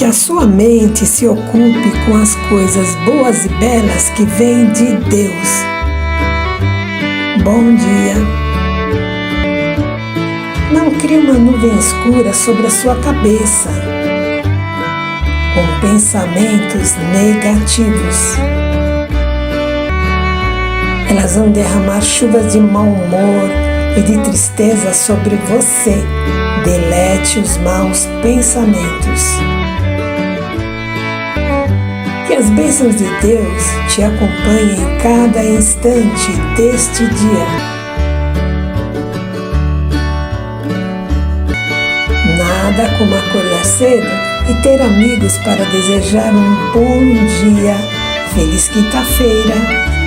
a sua mente se ocupe com as coisas boas e belas que vêm de Deus. Bom dia! Não crie uma nuvem escura sobre a sua cabeça, com pensamentos negativos. Elas vão derramar chuvas de mau humor e de tristeza sobre você. Delete os maus pensamentos. Que as bênçãos de Deus te acompanhem em cada instante deste dia. Nada como acordar cedo e ter amigos para desejar um bom dia. Feliz quinta-feira!